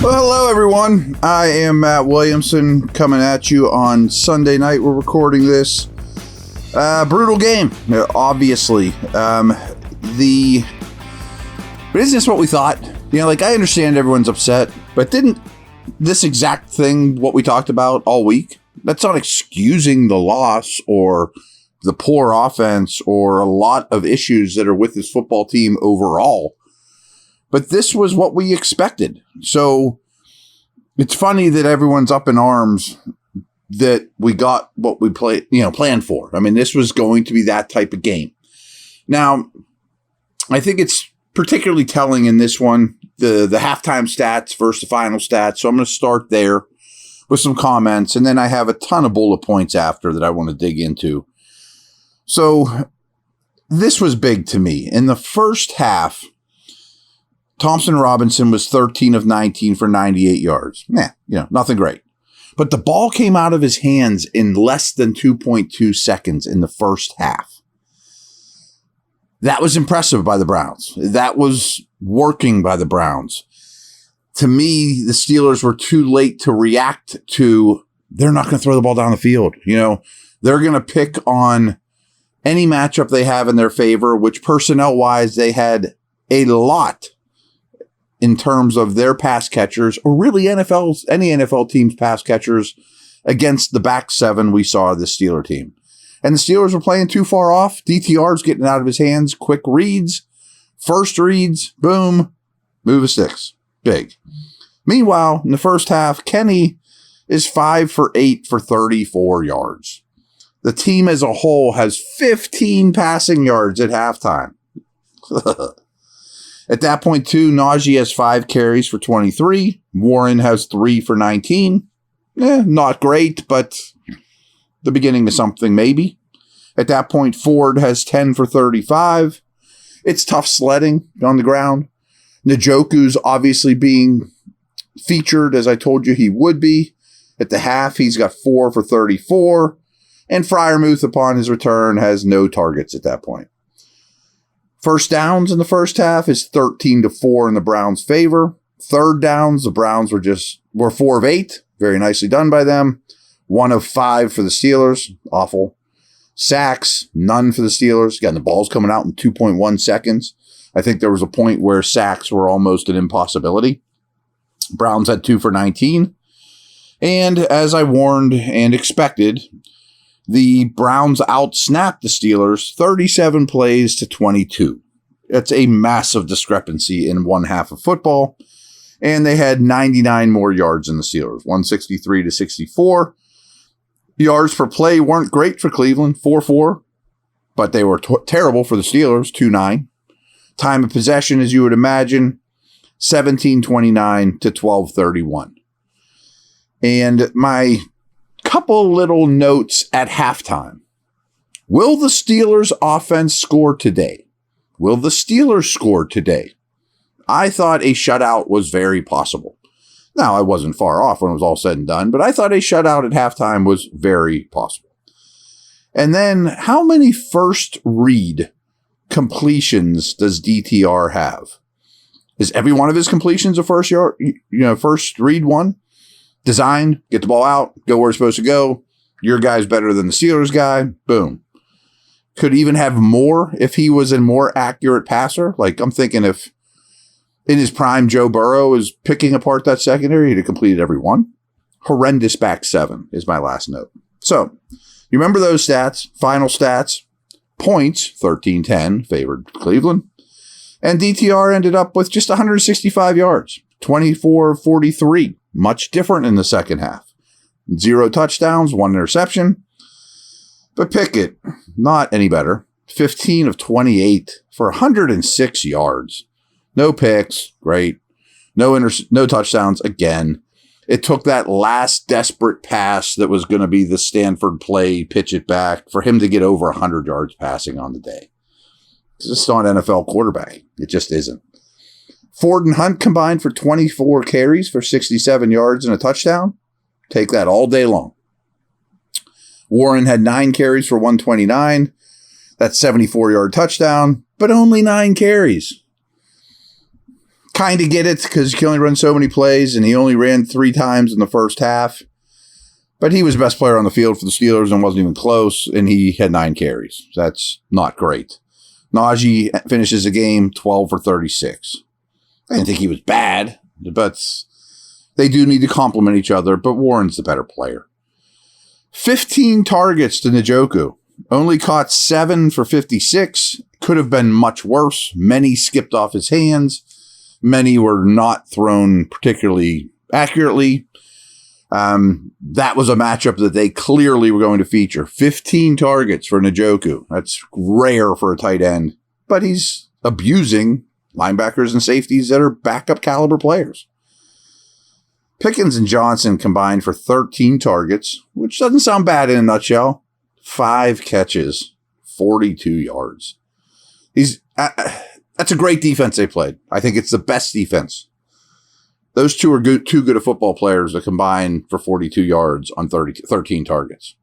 Well, hello, everyone. I am Matt Williamson coming at you on Sunday night. We're recording this. Brutal game, obviously. But isn't this what we thought? I understand everyone's upset, but didn't this exact thing what we talked about all week? That's not excusing the loss or the poor offense or a lot of issues that are with this football team overall. But this was what we expected. So it's funny that everyone's up in arms that we got what we planned for. I mean, this was going to be that type of game. Now, I think it's particularly telling in this one, the halftime stats versus the final stats. So I'm going to start there with some comments, and then I have a ton of bullet points after that I want to dig into. So this was big to me. In the first half, Thompson Robinson was 13 of 19 for 98 yards. Nothing great. But the ball came out of his hands in less than 2.2 seconds in the first half. That was impressive by the Browns. That was working by the Browns. To me, the Steelers were too late to react to, they're not going to throw the ball down the field. They're going to pick on any matchup they have in their favor, which personnel-wise, they had a lot in terms of their pass catchers, or really any NFL team's pass catchers against the back seven we saw of the Steeler team. And the Steelers were playing too far off. DTR's getting out of his hands. Quick reads, first reads, boom, move the sticks. Big. Meanwhile, in the first half, Kenny is 5 for 8 for 34 yards. The team as a whole has 15 passing yards at halftime. At that point, too, Najee has 5 carries for 23. Warren has 3 for 19. Not great, but the beginning of something, maybe. At that point, Ford has 10 for 35. It's tough sledding on the ground. Njoku's obviously being featured, as I told you he would be. At the half, he's got 4 for 34. And Freiermuth, upon his return, has no targets at that point. First downs in the first half is 13-4 in the Browns' favor. Third downs, the Browns were 4 of 8. Very nicely done by them. 1 of 5 for the Steelers. Awful. Sacks, none for the Steelers. Again, the ball's coming out in 2.1 seconds. I think there was a point where sacks were almost an impossibility. Browns had 2 for 19. And as I warned and expected, the Browns outsnapped the Steelers 37 plays to 22. That's a massive discrepancy in one half of football. And they had 99 more yards than the Steelers, 163 to 64. Yards per play weren't great for Cleveland, 4-4. But they were terrible for the Steelers, 2-9. Time of possession, as you would imagine, 17:29 to 12:31. And my couple little notes at halftime. Will the Steelers offense score today? Will the Steelers score today? I thought a shutout was very possible. Now, I wasn't far off when it was all said and done, but I thought a shutout at halftime was very possible. And then, how many first read completions does DTR have? Is every one of his completions a first read one? Design, get the ball out, go where it's supposed to go. Your guy's better than the Steelers guy. Boom. Could even have more if he was a more accurate passer. Like, I'm thinking if in his prime Joe Burrow is picking apart that secondary, he'd have completed every one. Horrendous back seven is my last note. So, you remember those stats, final stats. Points, 13-10, favored Cleveland. And DTR ended up with just 165 yards, 24-43. Much different in the second half. 0 touchdowns, 1 interception. But Pickett, not any better. 15 of 28 for 106 yards. No picks, great. No touchdowns, again. It took that last desperate pass that was going to be the Stanford play, pitch it back, for him to get over 100 yards passing on the day. It's just not NFL quarterback. It just isn't. Ford and Hunt combined for 24 carries for 67 yards and a touchdown. Take that all day long. Warren had 9 carries for 129. That's 74-yard touchdown, but only 9 carries. Kind of get it because you can only run so many plays, and he only ran 3 times in the first half. But he was the best player on the field for the Steelers and wasn't even close, and he had 9 carries. That's not great. Najee finishes the game 12 for 36. I didn't think he was bad, but they do need to complement each other, but Warren's the better player. 15 targets to Njoku. Only caught 7 for 56. Could have been much worse. Many skipped off his hands. Many were not thrown particularly accurately. That was a matchup that they clearly were going to feature. 15 targets for Njoku. That's rare for a tight end, but he's abusing linebackers and safeties that are backup caliber players. Pickens and Johnson combined for 13 targets, which doesn't sound bad in a nutshell. 5 catches, 42 yards. That's a great defense they played. I think it's the best defense. Those two are too good of football players to combine for 42 yards on 13 targets.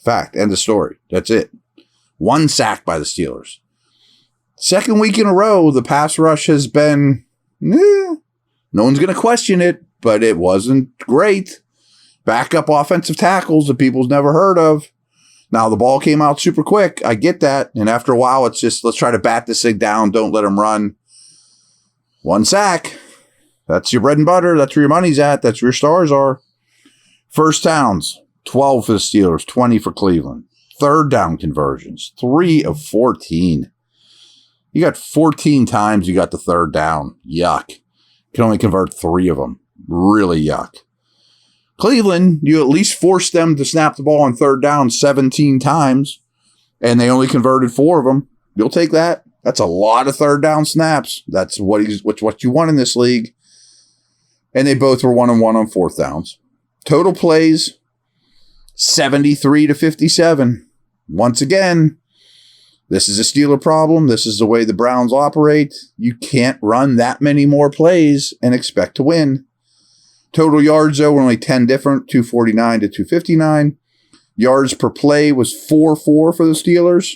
Fact, end of story. That's it. 1 sack by the Steelers. Second week in a row, the pass rush has been, no one's going to question it, but it wasn't great. Backup offensive tackles that people's never heard of. Now, the ball came out super quick. I get that. And after a while, it's just, let's try to bat this thing down. Don't let them run. 1 sack. That's your bread and butter. That's where your money's at. That's where your stars are. First downs, 12 for the Steelers, 20 for Cleveland. Third down conversions, 3 of 14. You got 14 times you got the third down. Yuck. You can only convert 3 of them. Really yuck. Cleveland, you at least forced them to snap the ball on third down 17 times, and they only converted 4 of them. You'll take that. That's a lot of third down snaps. That's what you want in this league. And they both were 1-on-1 on fourth downs. Total plays, 73 to 57. Once again, this is a Steeler problem. This is the way the Browns operate. You can't run that many more plays and expect to win. Total yards, though, were only 10 different, 249 to 259. Yards per play was 4-4 for the Steelers.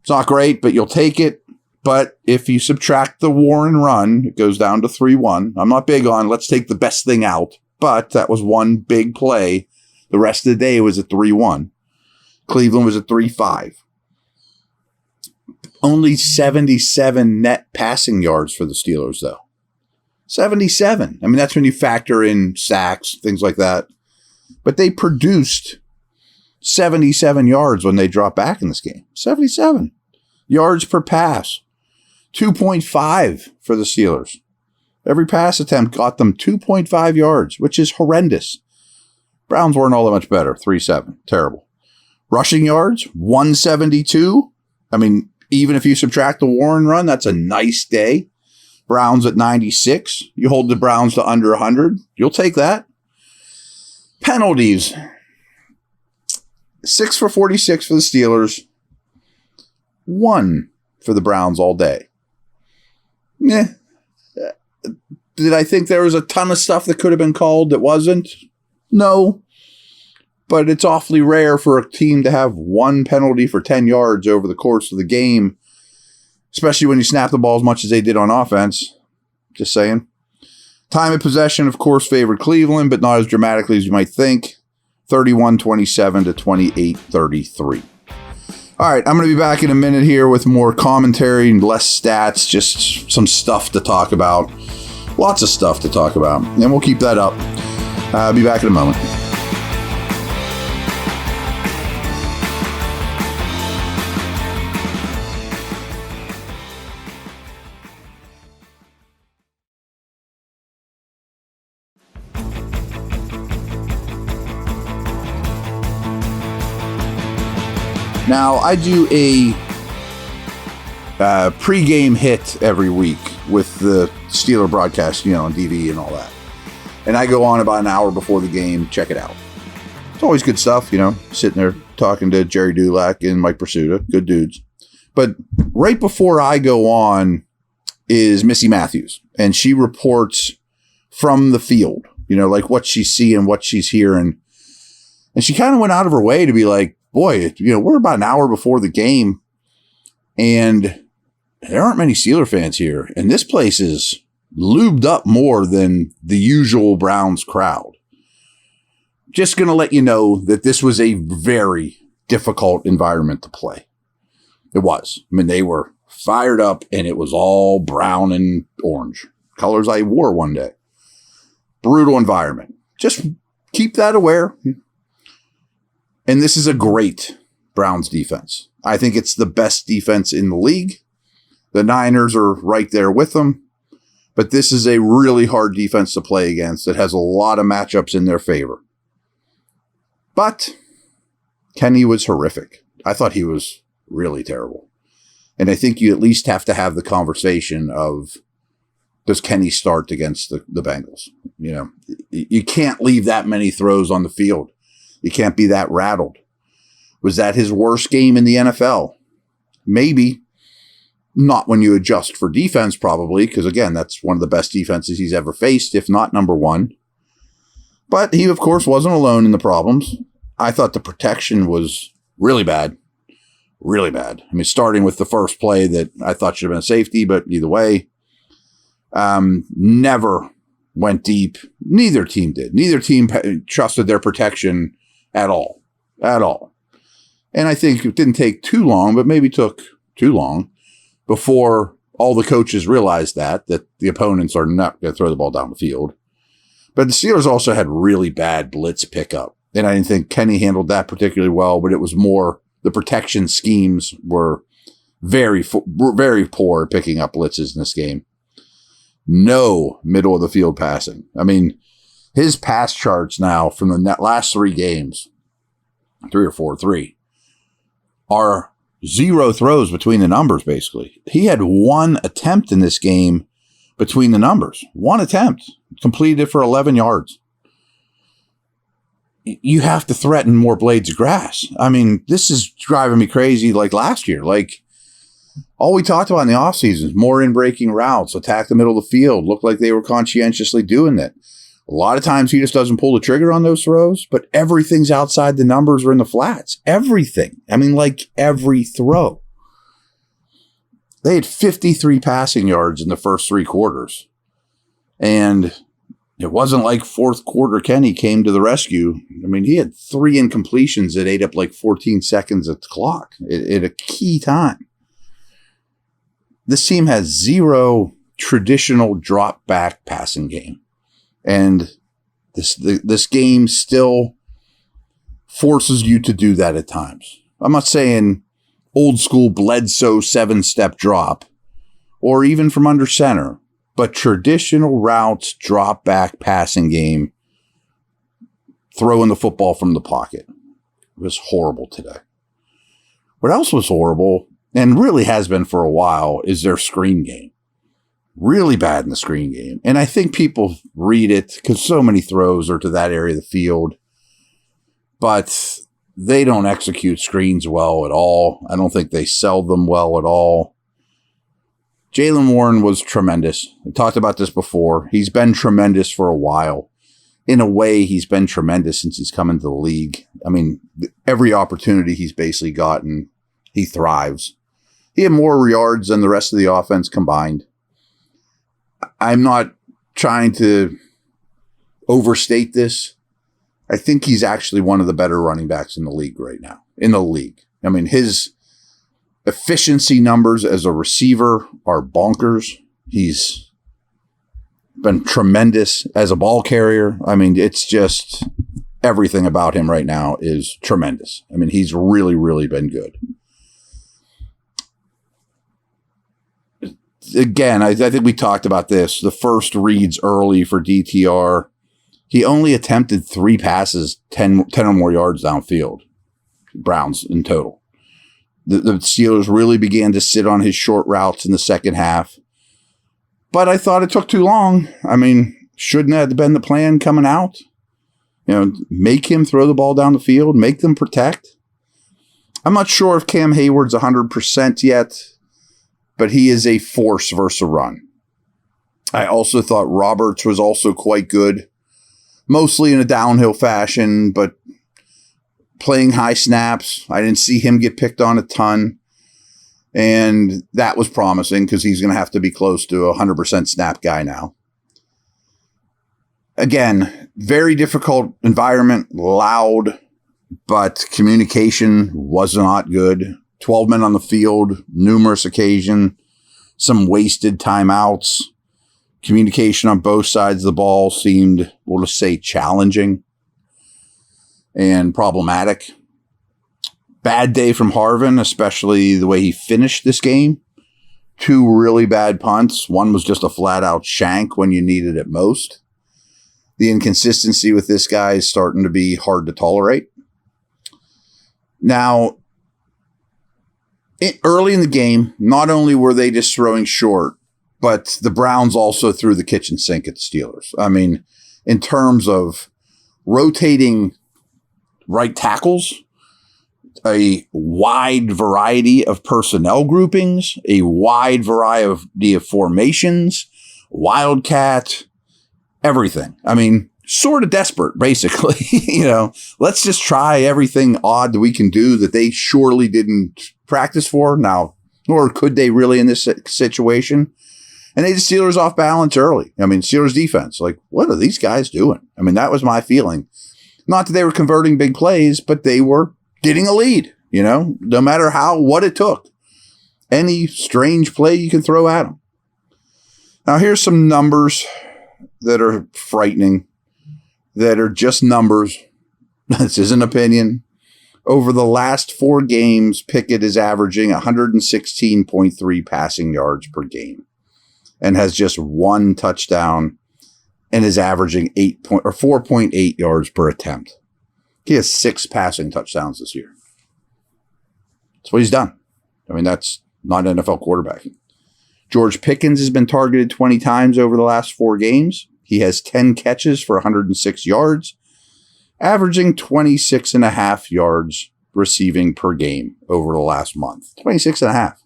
It's not great, but you'll take it. But if you subtract the Warren run, it goes down to 3-1. I'm not big on let's take the best thing out, but that was one big play. The rest of the day was at 3-1. Cleveland was at 3-5. Only 77 net passing yards for the Steelers, though. 77. I mean, that's when you factor in sacks, things like that. But they produced 77 yards when they dropped back in this game. 77 yards per pass. 2.5 for the Steelers. Every pass attempt got them 2.5 yards, which is horrendous. Browns weren't all that much better. 3-7. Terrible. Rushing yards, 172. I mean, even if you subtract the Warren run, that's a nice day. Browns at 96. You hold the Browns to under 100. You'll take that. Penalties. 6 for 46 for the Steelers. 1 for the Browns all day. Did I think there was a ton of stuff that could have been called that wasn't? No. But it's awfully rare for a team to have 1 penalty for 10 yards over the course of the game, especially when you snap the ball as much as they did on offense. Just saying. Time of possession, of course, favored Cleveland, but not as dramatically as you might think. 31-27 to 28-33. All right, I'm going to be back in a minute here with more commentary and less stats, just some stuff to talk about. Lots of stuff to talk about, and we'll keep that up. I'll be back in a moment. Now, I do a pregame hit every week with the Steeler broadcast, on TV and all that. And I go on about an hour before the game. Check it out. It's always good stuff, sitting there talking to Jerry Dulac and Mike Pursuta. Good dudes. But right before I go on is Missy Matthews. And she reports from the field, like what she's seeing, what she's hearing. And she kind of went out of her way to be like, boy, we're about an hour before the game, and there aren't many Steeler fans here. And this place is lubed up more than the usual Browns crowd. Just going to let you know that this was a very difficult environment to play. It was. I mean, they were fired up, and it was all brown and orange. Colors I wore one day. Brutal environment. Just keep that aware. And this is a great Browns defense. I think it's the best defense in the league. The Niners are right there with them. But this is a really hard defense to play against. It has a lot of matchups in their favor. But Kenny was horrific. I thought he was really terrible. And I think you at least have to have the conversation of, does Kenny start against the Bengals? You know, you can't leave that many throws on the field. You can't be that rattled. Was that his worst game in the NFL? Maybe. Not when you adjust for defense, probably, because, again, that's one of the best defenses he's ever faced, if not number one. But he, of course, wasn't alone in the problems. I thought the protection was really bad. Really bad. I mean, starting with the first play that I thought should have been a safety, but either way, never went deep. Neither team did. Neither team trusted their protection at all. At all. And I think it didn't take too long, but maybe took too long before all the coaches realized that the opponents are not going to throw the ball down the field. But the Steelers also had really bad blitz pickup. And I didn't think Kenny handled that particularly well, but it was more the protection schemes were very poor at picking up blitzes in this game. No middle of the field passing. I mean, his pass charts now from the last 3 games, 3 or 4, 3, are 0 throws between the numbers, basically. He had 1 attempt in this game between the numbers. 1 attempt. Completed it for 11 yards. You have to threaten more blades of grass. I mean, this is driving me crazy like last year. Like, all we talked about in the offseason is more in-breaking routes, attack the middle of the field, looked like they were conscientiously doing it. A lot of times he just doesn't pull the trigger on those throws, but everything's outside the numbers or in the flats. Everything. I mean, like every throw. They had 53 passing yards in the first 3 quarters. And it wasn't like fourth quarter Kenny came to the rescue. I mean, he had 3 incompletions that ate up like 14 seconds at the clock at a key time. This team has 0 traditional drop back passing game. And this game still forces you to do that at times. I'm not saying old school Bledsoe 7-step drop or even from under center, but traditional routes, drop back passing game, throwing the football from the pocket. It was horrible today. What else was horrible, and really has been for a while, is their screen game. Really bad in the screen game. And I think people read it because so many throws are to that area of the field. But they don't execute screens well at all. I don't think they sell them well at all. Jaylen Warren was tremendous. I talked about this before. He's been tremendous for a while. In a way, he's been tremendous since he's come into the league. I mean, every opportunity he's basically gotten, he thrives. He had more yards than the rest of the offense combined. I'm not trying to overstate this. I think he's actually one of the better running backs in the league right now. In the league. I mean, his efficiency numbers as a receiver are bonkers. He's been tremendous as a ball carrier. I mean, it's just everything about him right now is tremendous. I mean, he's really, really been good. Again, I think we talked about this. The first reads early for DTR. He only attempted 3 passes, 10 or more yards downfield. Browns in total. The Steelers really began to sit on his short routes in the second half. But I thought it took too long. I mean, shouldn't that have been the plan coming out? You know, make him throw the ball down the field, make them protect. I'm not sure if Cam Hayward's 100% yet, but he is a force versus a run. I also thought Roberts was also quite good, mostly in a downhill fashion, but playing high snaps. I didn't see him get picked on a ton. And that was promising because he's going to have to be close to a 100% snap guy now. Again, very difficult environment, loud, but communication was not good. 12 men on the field, numerous occasions, some wasted timeouts. Communication on both sides of the ball seemed, we'll just say, challenging and problematic. Bad day from Harvin, especially the way he finished this game. 2 really bad punts. One was just a flat-out shank when you needed it most. The inconsistency with this guy is starting to be hard to tolerate. Now, early in the game, not only were they just throwing short, but the Browns also threw the kitchen sink at the Steelers. I mean, in terms of rotating right tackles, a wide variety of personnel groupings, a wide variety of formations, wildcat, everything. I mean, sort of desperate, basically. Let's just try everything odd that we can do that they surely didn't practice for now, nor could they really in this situation. And they just Steelers off balance early. I mean, Steelers defense, like, what are these guys doing? I mean, that was my feeling. Not that they were converting big plays, but they were getting a lead, no matter what it took. Any strange play you can throw at them. Now, here's some numbers that are frightening, that are just numbers. This isn't opinion. Over the last 4 games, Pickett is averaging 116.3 passing yards per game and has just 1 touchdown and is averaging 4.8 yards per attempt. He has 6 passing touchdowns this year. That's what he's done. I mean, that's not NFL quarterbacking. George Pickens has been targeted 20 times over the last 4 games. He has 10 catches for 106 yards, averaging 26.5 yards receiving per game over the last month. 26.5.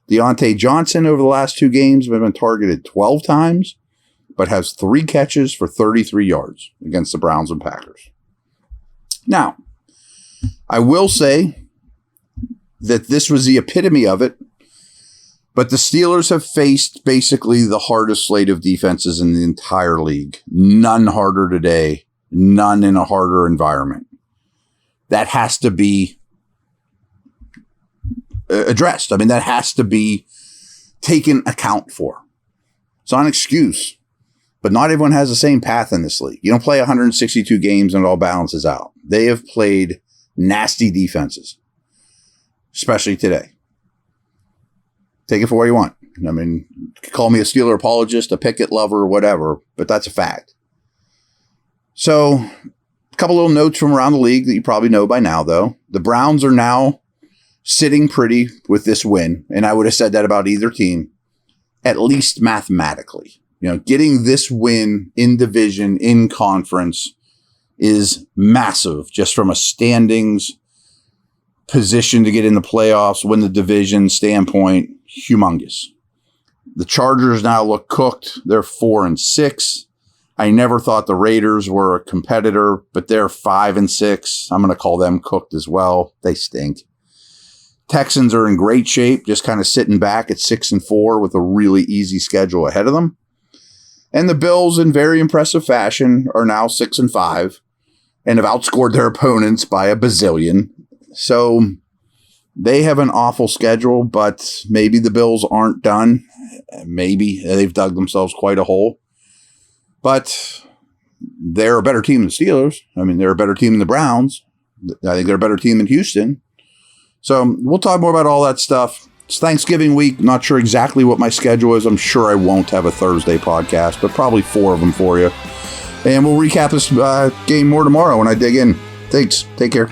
Deontay Johnson over the last 2 games have been targeted 12 times, but has 3 catches for 33 yards against the Browns and Packers. Now, I will say that this was the epitome of it, but the Steelers have faced basically the hardest slate of defenses in the entire league. None harder today, none in a harder environment. That has to be addressed. I mean, that has to be taken account for. It's not an excuse, but not everyone has the same path in this league. You don't play 162 games and it all balances out. They have played nasty defenses, especially today. Take it for what you want. I mean, call me a Steeler apologist, a Pickett lover, whatever, but that's a fact. So, a couple little notes from around the league that you probably know by now, though. The Browns are now sitting pretty with this win, and I would have said that about either team, at least mathematically. Getting this win in division, in conference, is massive just from a standings position to get in the playoffs, win the division standpoint, humongous. The Chargers now look cooked. They're 4-6. I never thought the Raiders were a competitor, but they're 5-6. I'm going to call them cooked as well. They stink. Texans are in great shape, just kind of sitting back at 6-4 with a really easy schedule ahead of them. And the Bills, in very impressive fashion, are now 6-5 and have outscored their opponents by a bazillion. So they have an awful schedule, but maybe the Bills aren't done. Maybe they've dug themselves quite a hole. But they're a better team than the Steelers. I mean, they're a better team than the Browns. I think they're a better team than Houston. So we'll talk more about all that stuff. It's Thanksgiving week. Not sure exactly what my schedule is. I'm sure I won't have a Thursday podcast, but probably 4 of them for you. And we'll recap this game more tomorrow when I dig in. Thanks. Take care.